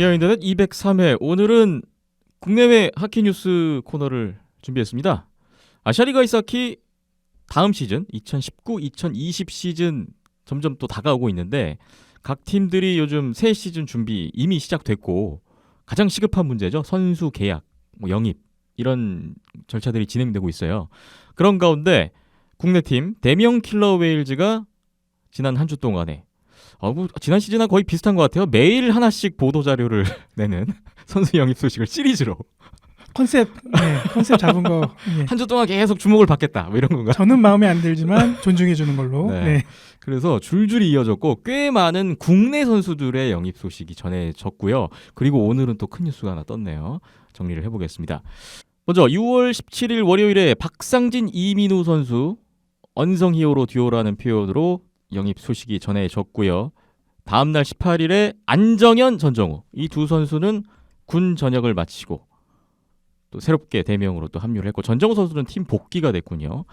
비하인드넷 203회 오늘은 국내외 하키 뉴스 코너를 준비했습니다. 아시아리그 아이스하키 다음 시즌 2019-2020 시즌 점점 또 다가오고 있는데 각 팀들이 요즘 새 시즌 준비 이미 시작됐고 가장 시급한 문제죠. 선수 계약, 영입 이런 절차들이 진행되고 있어요. 그런 가운데 국내 팀 대명 킬러 웨일즈가 지난 한 주 동안에 지난 시즌과 거의 비슷한 것 같아요. 매일 하나씩 보도 자료를 내는 선수 영입 소식을 시리즈로 컨셉 잡은 거. 예. 한 주 동안 계속 주목을 받겠다 뭐 이런 건가? 저는 마음에 안 들지만 존중해 주는 걸로. 네. 네. 그래서 줄줄이 이어졌고 꽤 많은 국내 선수들의 영입 소식이 전해졌고요. 그리고 오늘은 또 큰 뉴스가 하나 떴네요. 정리를 해보겠습니다. 먼저 6월 17일 월요일에 박상진 이민우 선수 언성 히어로 듀오라는 표현으로 영입 소식이 전해졌고요. 다음날 18일에 안정현, 전정우 이 두 선수는 군 전역을 마치고 또 새롭게 대명으로 또 합류를 했고 전정우 선수는 팀 복귀가 됐군요.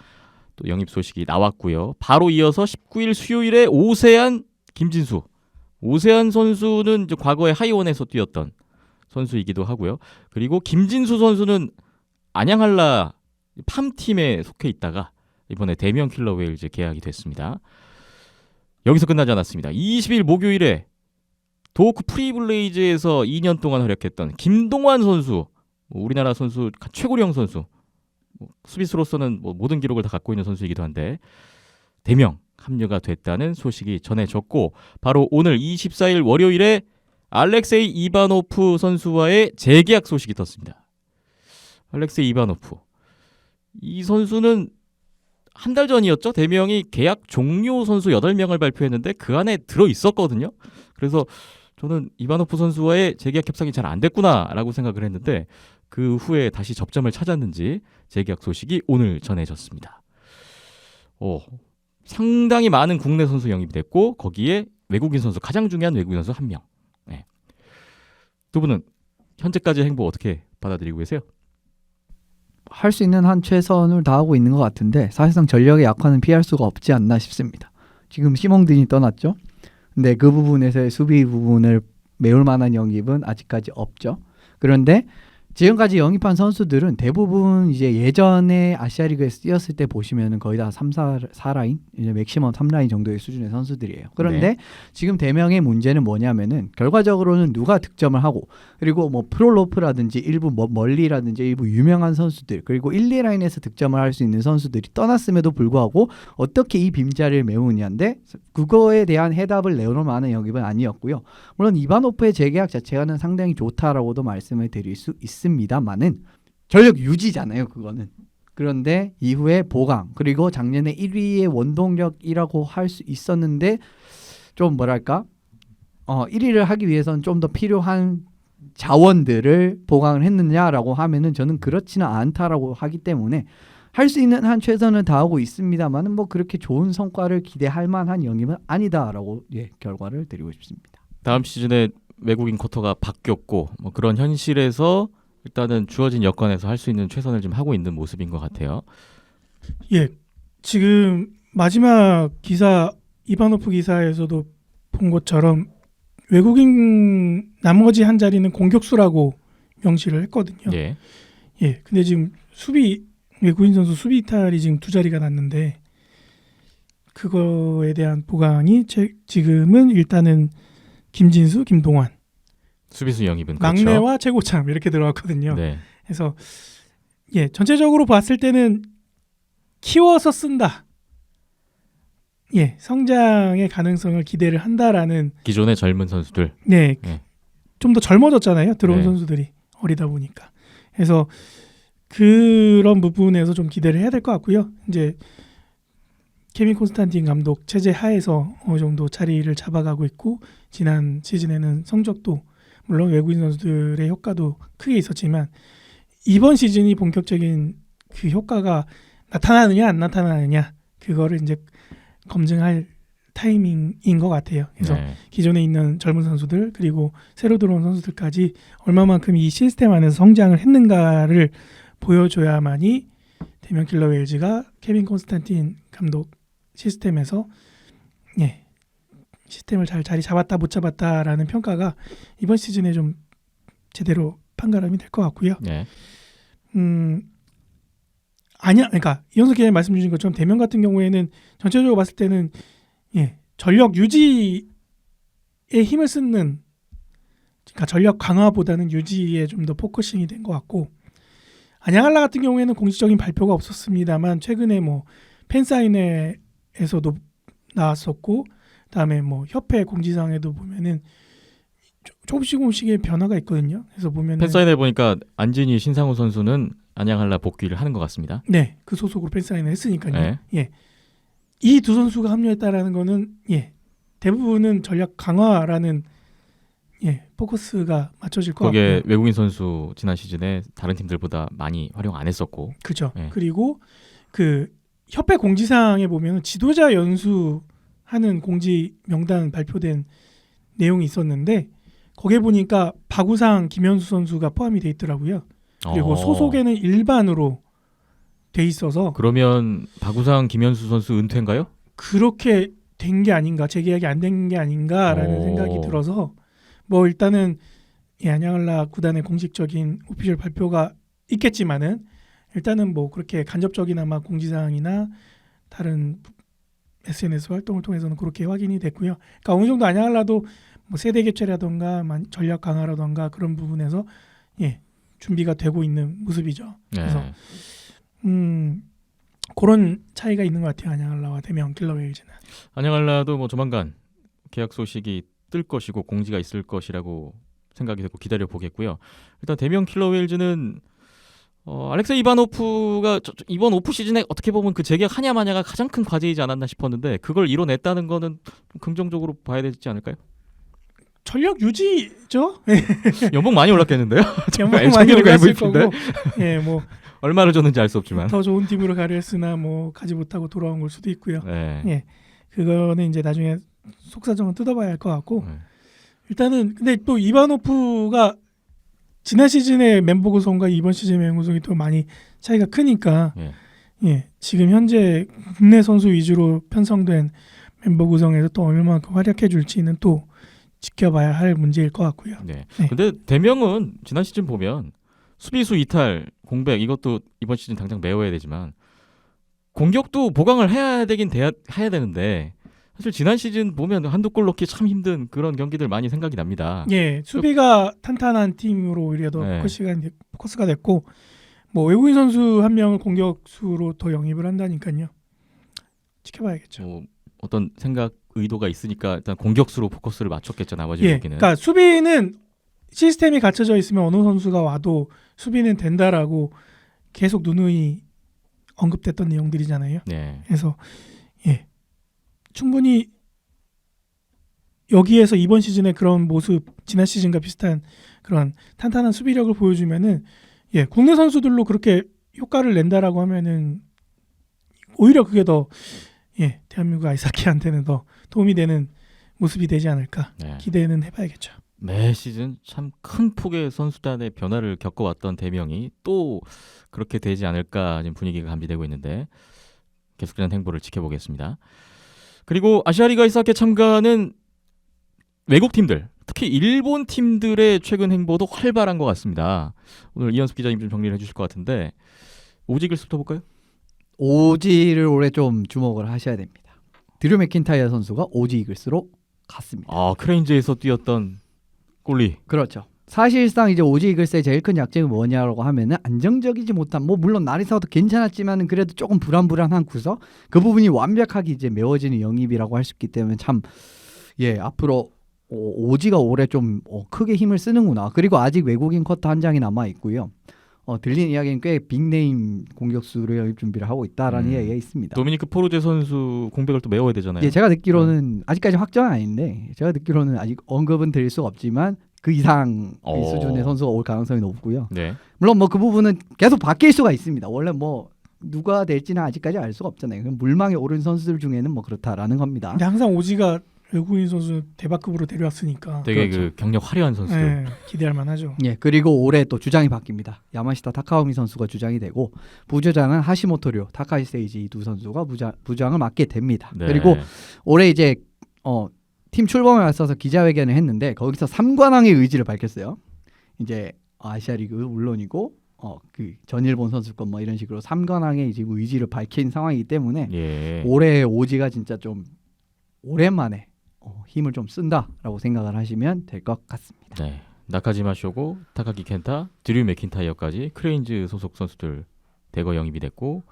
또 영입 소식이 나왔고요. 바로 이어서 19일 수요일에 오세안, 김진수. 오세안 선수는 이제 과거에 하이원에서 뛰었던 선수이기도 하고요. 그리고 김진수 선수는 안양한라 팜팀에 속해 있다가 이번에 대명 킬러 웨일즈 계약이 됐습니다. 여기서 끝나지 않았습니다. 20일 목요일에 도호쿠 프리블레이즈에서 2년 동안 활약했던 김동완 선수, 우리나라 선수 최고령 선수, 수비수로서는 모든 기록을 다 갖고 있는 선수이기도 한데 대명 합류가 됐다는 소식이 전해졌고 바로 오늘 24일 월요일에 알렉세이 이바노프 선수와의 재계약 소식이 떴습니다. 알렉세이 이바노프 이 선수는 한 달 전이었죠. 대명이 계약 종료 선수 8명을 발표했는데 그 안에 들어있었거든요. 그래서 저는 이바노프 선수와의 재계약 협상이 잘 안 됐구나라고 생각을 했는데 그 후에 다시 접점을 찾았는지 재계약 소식이 오늘 전해졌습니다. 상당히 많은 국내 선수 영입이 됐고 거기에 외국인 선수, 가장 중요한 외국인 선수 1명. 네. 두 분은 현재까지 행보 어떻게 받아들이고 계세요? 할 수 있는 한 최선을 다하고 있는 것 같은데 사실상 전력의 약화는 피할 수가 없지 않나 싶습니다. 지금 시몽든이 떠났죠. 근데 그 부분에서의 수비 부분을 메울 만한 영입은 아직까지 없죠. 그런데 지금까지 영입한 선수들은 대부분 이제 예전에 아시아리그에서 뛰었을 때 보시면은 거의 다 3, 4라인, 이제 맥시멈 3라인 정도의 수준의 선수들이에요. 그런데 지금 대명의 문제는 뭐냐면은 결과적으로는 누가 득점을 하고 그리고 프롤로프라든지 일부 멀리라든지 일부 유명한 선수들 그리고 1, 2라인에서 득점을 할 수 있는 선수들이 떠났음에도 불구하고 어떻게 이 빈자리를 메우느냐인데 그거에 대한 해답을 내놓을 만한 영입은 아니었고요. 물론 이바노프의 재계약 자체는 상당히 좋다라고도 말씀을 드릴 수 있습니다만은 전력 유지잖아요. 그거는. 그런데 이후에 보강 그리고 작년에 1위의 원동력이라고 할 수 있었는데 좀 뭐랄까 1위를 하기 위해서는 좀 더 필요한 자원들을 보강을 했느냐라고 하면은 저는 그렇지는 않다라고 하기 때문에 할 수 있는 한 최선을 다하고 있습니다만은 그렇게 좋은 성과를 기대할 만한 영입은 아니다라고 결과를 드리고 싶습니다. 다음 시즌에 외국인 쿼터가 바뀌었고 그런 현실에서 일단은 주어진 여건에서 할 수 있는 최선을 좀 하고 있는 모습인 것 같아요. 예, 지금 마지막 기사 이바노프 기사에서도 본 것처럼 외국인 나머지 한 자리는 공격수라고 명시를 했거든요. 예. 근데 지금 외국인 선수 수비 이탈이 지금 2자리가 났는데 그거에 대한 보강이 지금은 일단은 김진수, 김동완 수비수 영입은 막내와 그렇죠. 최고참 이렇게 들어왔거든요. 네. 그래서 전체적으로 봤을 때는 키워서 쓴다. 성장의 가능성을 기대를 한다라는 기존의 젊은 선수들. 좀 더 젊어졌잖아요. 들어온 선수들이 어리다 보니까. 그래서 그런 부분에서 좀 기대를 해야 될 것 같고요. 이제 케빈 콘스탄틴 감독 체제 하에서 어느 정도 자리를 잡아가고 있고 지난 시즌에는 성적도 물론 외국인 선수들의 효과도 크게 있었지만 이번 시즌이 본격적인 그 효과가 나타나느냐 안 나타나느냐 그거를 이제 검증할 타이밍인 것 같아요. 그래서 기존에 있는 젊은 선수들 그리고 새로 들어온 선수들까지 얼마만큼 이 시스템 안에서 성장을 했는가를 보여줘야만이 대명 킬러 웨일즈가 케빈 콘스탄틴 감독 시스템에서 시스템을 잘 자리 잡았다 못 잡았다라는 평가가 이번 시즌에 좀 제대로 판가름이 될 것 같고요. 네. 그러니까 이현석 기자님 말씀 주신 것처럼 대면 같은 경우에는 전체적으로 봤을 때는 전력 유지에 힘을 쓰는, 그러니까 전력 강화보다는 유지에 좀 더 포커싱이 된 것 같고, 안양한라 같은 경우에는 공식적인 발표가 없었습니다만 최근에 뭐 팬사인회에서도 나왔었고, 그다음에 뭐 협회 공지사항에도 보면은 조금씩의 변화가 있거든요. 그래서 보면은 팬사인회 보니까 안진희 신상우 선수는 안양한라 복귀를 하는 것 같습니다. 네, 그 소속으로 팬사인회 했으니까요. 네. 예, 이 두 선수가 합류했다라는 거는 대부분은 전략 강화라는 포커스가 맞춰질 것 거기에 같고요. 외국인 선수 지난 시즌에 다른 팀들보다 많이 활용 안 했었고. 그렇죠. 예. 그리고 그 협회 공지사항에 보면 지도자 연수하는 공지 명단 발표된 내용이 있었는데 거기에 보니까 박우상, 김현수 선수가 포함이 돼 있더라고요. 그리고 소속에는 일반으로 돼 있어서 그러면 박우상, 김현수 선수 은퇴인가요? 그렇게 된 게 아닌가, 재계약이 안 된 게 아닌가라는 생각이 들어서 뭐 일단은 안양한라 구단의 공식적인 오피셜 발표가 있겠지만은 일단은 뭐 그렇게 간접적이나마 공지사항이나 다른 SNS 활동을 통해서는 그렇게 확인이 됐고요. 그러니까 어느 정도 안양한라도 뭐 세대 교체라던가 전략 강화라던가 그런 부분에서 준비가 되고 있는 모습이죠. 그래서 그런 차이가 있는 것 같아요. 안양한라와 대명 킬러웨일즈는. 안양한라도 뭐 조만간 계약 소식이 뜰 것이고 공지가 있을 것이라고 생각이 되고 기다려 보겠고요. 일단 대명 킬러웨일즈는 알렉세이 이바노프가 이번 오프 시즌에 어떻게 보면 그 재계약하냐 마냐가 가장 큰 과제이지 않았나 싶었는데 그걸 이뤄냈다는 거는 좀 긍정적으로 봐야 되지 않을까요? 전력 유지죠. 연봉 많이 올랐겠는데요? 연봉 많이 청년이가 올랐을 MVP인데? 거고, 뭐 얼마를 줬는지 알 수 없지만. 더 좋은 팀으로 가려 했으나 뭐 가지 못하고 돌아온 걸 수도 있고요. 네. 그거는 이제 나중에 속사정은 뜯어봐야 할 것 같고 네. 일단은 근데 또 이바노프가 지난 시즌의 멤버 구성과 이번 시즌의 멤버 구성이 또 많이 차이가 크니까 지금 현재 국내 선수 위주로 편성된 멤버 구성에서 또 얼마만큼 활약해 줄지는 또 지켜봐야 할 문제일 것 같고요. 네. 네. 근데 대명은 지난 시즌 보면 수비수 이탈, 공백 이것도 이번 시즌 당장 메워야 되지만 공격도 보강을 해야 되는데 사실 지난 시즌 보면 한두 골 넣기 참 힘든 그런 경기들 많이 생각이 납니다. 수비가 탄탄한 팀으로 오히려 더 포커스가 됐고 뭐 외국인 선수 한 명을 공격수로 더 영입을 한다니까요. 지켜봐야겠죠. 어떤 생각 의도가 있으니까 일단 공격수로 포커스를 맞췄겠죠. 나머지 경기는. 그러니까 수비는 시스템이 갖춰져 있으면 어느 선수가 와도 수비는 된다라고 계속 누누이 언급됐던 내용들이잖아요. 네. 그래서 충분히 여기에서 이번 시즌의 그런 모습, 지난 시즌과 비슷한 그런 탄탄한 수비력을 보여주면은 국내 선수들로 그렇게 효과를 낸다라고 하면은 오히려 그게 더 대한민국 아이스하키한테는 더 도움이 되는 모습이 되지 않을까 기대는 해봐야겠죠. 매 시즌 참 큰 폭의 선수단의 변화를 겪어왔던 대명이 또 그렇게 되지 않을까 지금 분위기가 감지되고 있는데 계속되는 행보를 지켜보겠습니다. 그리고 아시아리그 아이스하키에 참가하는 외국 팀들, 특히 일본 팀들의 최근 행보도 활발한 것 같습니다. 오늘 이현숙 기자님 좀 정리를 해주실 것 같은데 오지글스부터 볼까요? 오지를 올해 좀 주목을 하셔야 됩니다. 드류 맥킨타이어 선수가 오지 이글스로 갔습니다. 크레인즈에서 뛰었던 골리. 그렇죠. 사실상 이제 오지 이글스의 제일 큰 약점이 뭐냐라고 하면은 안정적이지 못한, 뭐 물론 나리사도 괜찮았지만은 그래도 조금 불안불안한 구석, 그 부분이 완벽하게 이제 메워지는 영입이라고 할 수 있기 때문에 참 앞으로 오지가 올해 좀 크게 힘을 쓰는구나. 그리고 아직 외국인 쿼터 한 장이 남아 있고요. 들린 이야기는 꽤 빅네임 공격수로 영입 준비를 하고 있다라는 이야기가 있습니다. 도미니크 포르제 선수 공백을 또 메워야 되잖아요. 제가 듣기로는 아직까지 확정은 아닌데 제가 듣기로는 아직 언급은 드릴 수가 없지만 그 이상 수준의 선수가 올 가능성이 높고요. 네. 물론 뭐 그 부분은 계속 바뀔 수가 있습니다. 원래 뭐 누가 될지는 아직까지 알 수가 없잖아요. 물망에 오른 선수들 중에는 뭐 그렇다라는 겁니다. 근데 항상 오지가 외국인 선수 대박급으로 데려왔으니까 되게 그렇죠. 그 경력 화려한 선수들. 기대할 만하죠. 그리고 올해 또 주장이 바뀝니다. 야마시타 타카오미 선수가 주장이 되고 부주장은 하시모토 타카이 세이지 이 두 선수가 부장을 맡게 됩니다. 네. 그리고 올해 이제 팀 출범에 앞서서 기자회견을 했는데 거기서 3관왕의 의지를 밝혔어요. 이제 아시아리그 물론이고 그 전일본 선수권 뭐 이런 식으로 3관왕의 지금 의지를 밝힌 상황이기 때문에 예. 올해 오지가 진짜 좀 오랜만에 힘을 좀 쓴다라고 생각을 하시면 될 것 같습니다. 네. 나카지마 쇼고, 타카기 켄타, 드류 맥킨타이어까지 크레인즈 소속 선수들 대거 영입이 됐고,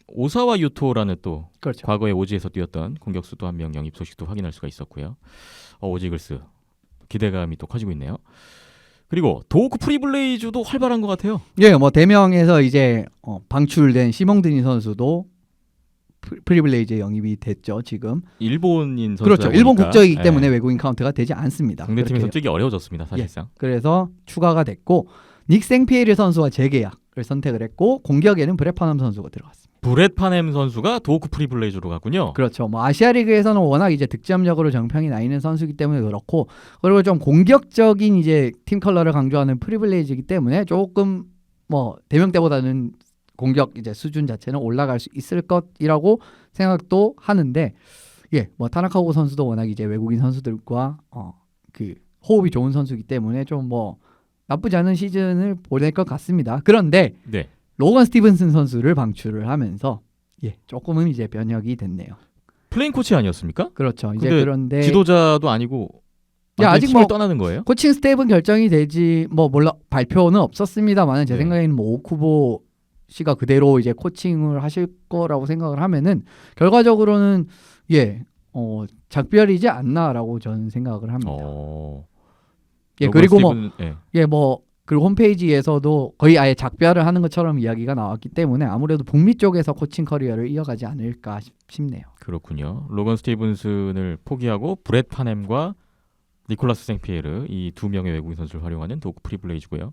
오사와 유토라는 또 그렇죠. 과거에 오지에서 뛰었던 공격수 또 한 명 영입 소식도 확인할 수가 있었고요. 오지글스 기대감이 또 커지고 있네요. 그리고 도호쿠 프리블레이즈도 활발한 것 같아요. 예, 뭐 대명에서 이제 방출된 시몽드니 선수도 프리블레이즈에 영입이 됐죠. 지금. 일본인 선수다 그렇죠. 일본 보니까, 국적이기 예, 때문에 외국인 카운트가 되지 않습니다. 상대팀에서 그렇게 뛰기 어려워졌습니다. 사실상. 그래서 추가가 됐고 닉 생피에르 선수와 재계약을 선택을 했고 공격에는 브렛 파넘 선수가 들어갔습니다. 브렛 파넴 선수가 도호쿠 프리블레이즈로 갔군요. 그렇죠. 뭐 아시아리그에서는 워낙 이제 득점력으로 정평이 나 있는 선수이기 때문에 그렇고 그리고 좀 공격적인 이제 팀 컬러를 강조하는 프리블레이즈이기 때문에 조금 뭐 대명 때보다는 공격 이제 수준 자체는 올라갈 수 있을 것이라고 생각도 하는데 예, 뭐 타나카고 선수도 워낙 이제 외국인 선수들과 그 호흡이 좋은 선수이기 때문에 좀 뭐 나쁘지 않은 시즌을 보낼 것 같습니다. 그런데 네. 로건 스티븐슨 선수를 방출을 하면서 예, 조금은 이제 변혁이 됐네요. 플레인 코치 아니었습니까? 그렇죠. 이제 근데 그런데 지도자도 아니고 야, 완전히 아직 팀을 뭐 떠나는 거예요? 코칭 스텝은 결정이 되지 뭐 몰라 발표는 없었습니다만 제 네. 생각에는 뭐 오쿠보 씨가 그대로 이제 코칭을 하실 거라고 생각을 하면은 결과적으로는 예, 작별이지 않나라고 저는 생각을 합니다. 예, 로건 그리고 뭐 스티븐, 예. 예, 뭐 그리고 홈페이지에서도 거의 아예 작별을 하는 것처럼 이야기가 나왔기 때문에 아무래도 북미 쪽에서 코칭 커리어를 이어가지 않을까 싶네요. 그렇군요. 로건 스티븐슨을 포기하고 브렛 파넴과 니콜라스 생피에르 이 두 명의 외국인 선수를 활용하는 도구 프리블레이즈고요.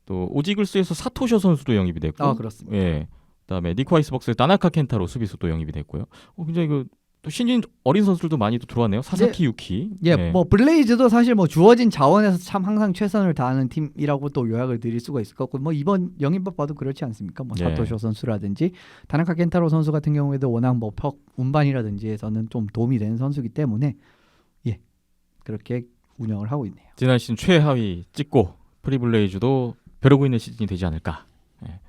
또 오지글스에서 사토쇼 선수도 영입이 됐고, 아, 그렇습니다. 예. 그다음에 니코아이스벅스의 타나카 켄타로 수비수 또 영입이 됐고요. 굉장히 또 신인 어린 선수들도 많이 또 들어왔네요. 사사키 유키. 예, 뭐 블레이즈도 사실 뭐 주어진 자원에서 참 항상 최선을 다하는 팀이라고 또 요약을 드릴 수가 있을 것 같고 뭐 이번 영입법 봐도 그렇지 않습니까? 뭐 예. 사토쇼 선수라든지 타나카 켄타로 선수 같은 경우에도 워낙 뭐 운반이라든지에서는 좀 도움이 되는 선수이기 때문에 예, 그렇게 운영을 하고 있네요. 지난 시즌 최하위 찍고 프리블레이즈도 벼르고 있는 시즌이 되지 않을까. 예.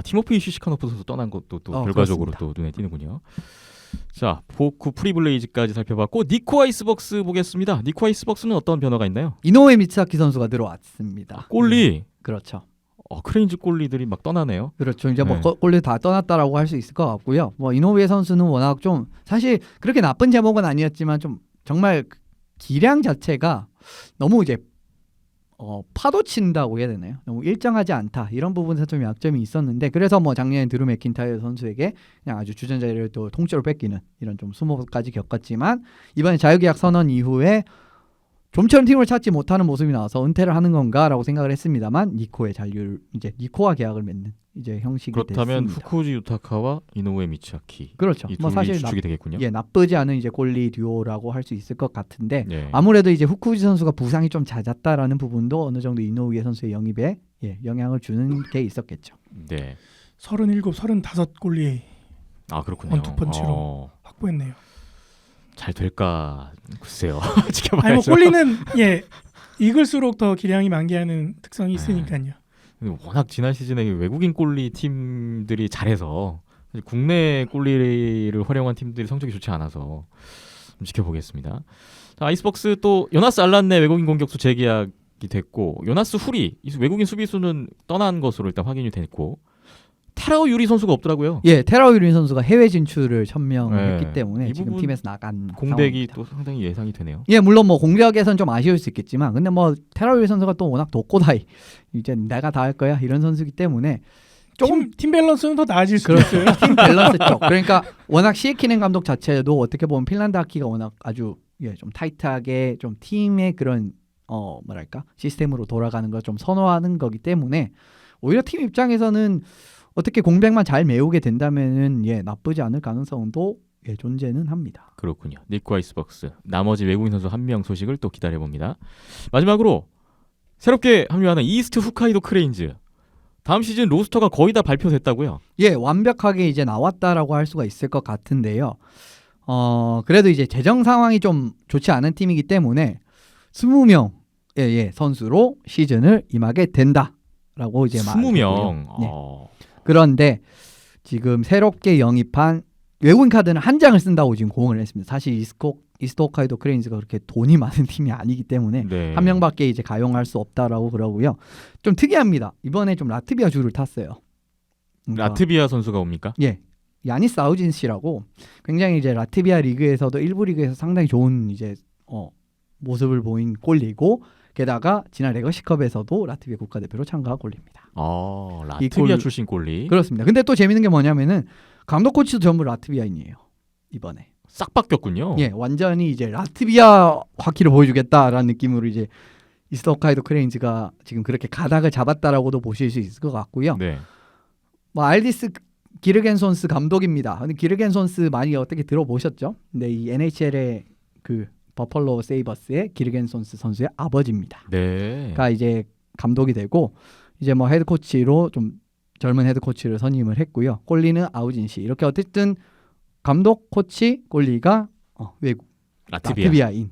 티모피 슈시카노프 선수 떠난 것도 또 결과적으로 그렇습니다. 또 눈에 띄는군요. 자, 보쿠 프리블레이즈까지 살펴봤고 니코 아이스벅스 보겠습니다. 니코 아이스벅스는 어떤 변화가 있나요? 이노우에 미츠하키 선수가 들어왔습니다. 골리 그렇죠. 크레인즈 골리들이 막 떠나네요. 그렇죠. 이제 뭐 네. 골리 다 떠났다라고 할 수 있을 것 같고요. 뭐 이노우에 선수는 워낙 좀 사실 그렇게 나쁜 제목은 아니었지만 좀 정말 기량 자체가 너무 이제 파도 친다고 해야 되나요? 너무 일정하지 않다 이런 부분에서 좀 약점이 있었는데 그래서 뭐 작년에 드루 맥킨타이어 선수에게 그냥 아주 주전자를 또 통째로 뺏기는 이런 좀 수모까지 겪었지만 이번에 자유계약 선언 이후에 좀처럼 팀을 찾지 못하는 모습이 나와서 은퇴를 하는 건가라고 생각을 했습니다만 니코의 잔류 이제 니코와 계약을 맺는 이제 형식이 그렇다면 됐습니다. 후쿠지 유타카와 이노우에 미츠하키 그렇죠. 이 뭐 둘이 사실 주축이 되겠군요. 나쁘지 않은 이제 골리 듀오라고 할 수 있을 것 같은데 네. 아무래도 이제 후쿠지 선수가 부상이 좀 잦았다라는 부분도 어느 정도 이노우에 선수의 영입에 영향을 주는 게 있었겠죠. 네. 37, 35골리 그렇군요. 원투펀치로 확보했네요. 잘 될까 글쎄요. 아니 뭐 지켜봐야죠. 골리는 익을수록 더 기량이 만개하는 특성이 있으니까요. 워낙 지난 시즌에 외국인 골리 팀들이 잘해서 국내 골리를 활용한 팀들이 성적이 좋지 않아서 좀 지켜보겠습니다. 자, 아이스벅스 또 요나스 알란네 외국인 공격수 재계약이 됐고 요나스 후리 이 외국인 수비수는 떠난 것으로 일단 확인이 됐고 테라오 유리 선수가 없더라고요. 예, 테라오 유린 선수가 해외 진출을 천명했기 네. 때문에 이 지금 부분 팀에서 나간 공백이 상황입니다. 또 상당히 예상이 되네요. 예, 물론 뭐 공격에선 좀 아쉬울 수 있겠지만 근데 뭐 테라오 유린 선수가 또 워낙 독고다이 이제 내가 다 할 거야 이런 선수이기 때문에 조금 팀 밸런스는 더 나아질 수 그렇죠. 있어요. 팀 밸런스 쪽. 그러니까 워낙 시에키넨 감독 자체도 어떻게 보면 핀란드 하키가 워낙 아주 좀 타이트하게 좀 팀의 그런 뭐랄까 시스템으로 돌아가는 걸 좀 선호하는 거기 때문에 오히려 팀 입장에서는 어떻게 공백만 잘 메우게 된다면은 나쁘지 않을 가능성도 존재는 합니다. 그렇군요. 니코 아이스벅스 나머지 외국인 선수 한 명 소식을 또 기다려 봅니다. 마지막으로 새롭게 합류하는 이스트 홋카이도 크레인즈 다음 시즌 로스터가 거의 다 발표됐다고요? 예, 완벽하게 이제 나왔다라고 할 수가 있을 것 같은데요. 그래도 이제 재정 상황이 좀 좋지 않은 팀이기 때문에 20명의 선수로 시즌을 임하게 된다라고 이제 말하고요. 20명. 네. 그런데 지금 새롭게 영입한 외국인 카드는 한 장을 쓴다고 지금 공언을 했습니다. 사실 이스트 홋카이도 크레인즈가 그렇게 돈이 많은 팀이 아니기 때문에 네. 한 명밖에 이제 가용할 수 없다라고 그러고요. 좀 특이합니다. 이번에 좀 라트비아 주를 탔어요. 그러니까 라트비아 선수가 옵니까? 예, 야니스 아우진시라고 굉장히 이제 라트비아 리그에서도 일부 리그에서 상당히 좋은 이제 모습을 보인 골리고 게다가 지난 레거시컵에서도 라트비아 국가대표로 참가한 골리입니다. 이 라트비아 골- 출신 골리. 그렇습니다. 근데 또 재밌는 게 뭐냐면은 감독 코치도 전부 라트비아인이에요. 이번에. 싹 바뀌었군요. 예, 완전히 이제 라트비아 화키를 보여주겠다라는 느낌으로 이제 이스트 홋카이도 크레인즈가 지금 그렇게 가닥을 잡았다라고도 보실 수 있을 것 같고요. 네. 뭐 알디스 기르겐손스 감독입니다. 근데 기르겐손스 많이 어떻게 들어보셨죠? 근데 이 NHL의 그 버펄로 세이버스의 기르겐손스 선수의 아버지입니다. 네. 가 이제 감독이 되고 이제 뭐 헤드 코치로 좀 젊은 헤드 코치를 선임을 했고요. 꼴리는 아우진시 이렇게 어쨌든 감독 코치 꼴리가 외국 라트비아인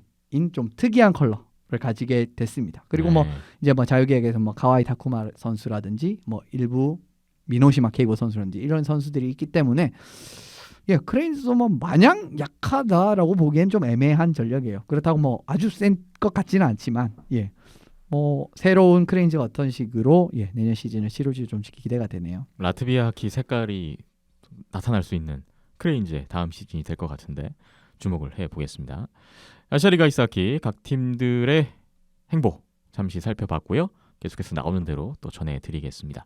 좀 특이한 컬러를 가지게 됐습니다. 그리고 뭐 네. 이제 뭐 자유계획에서 뭐 가와이 타쿠마 선수라든지 뭐 일부 미노시마 케이고 선수라든지 이런 선수들이 있기 때문에 크레인스도 뭐 마냥 약하다라고 보기엔 좀 애매한 전력이에요. 그렇다고 뭐 아주 센 것 같지는 않지만 뭐 새로운 크레인즈가 어떤 식으로 내년 시즌을 치룰지 좀 기대가 되네요. 라트비아 키 색깔이 나타날 수 있는 크레인즈의 다음 시즌이 될 것 같은데 주목을 해보겠습니다. 아시아리가 이스하키 각 팀들의 행보 잠시 살펴봤고요. 계속해서 나오는 대로 또 전해드리겠습니다.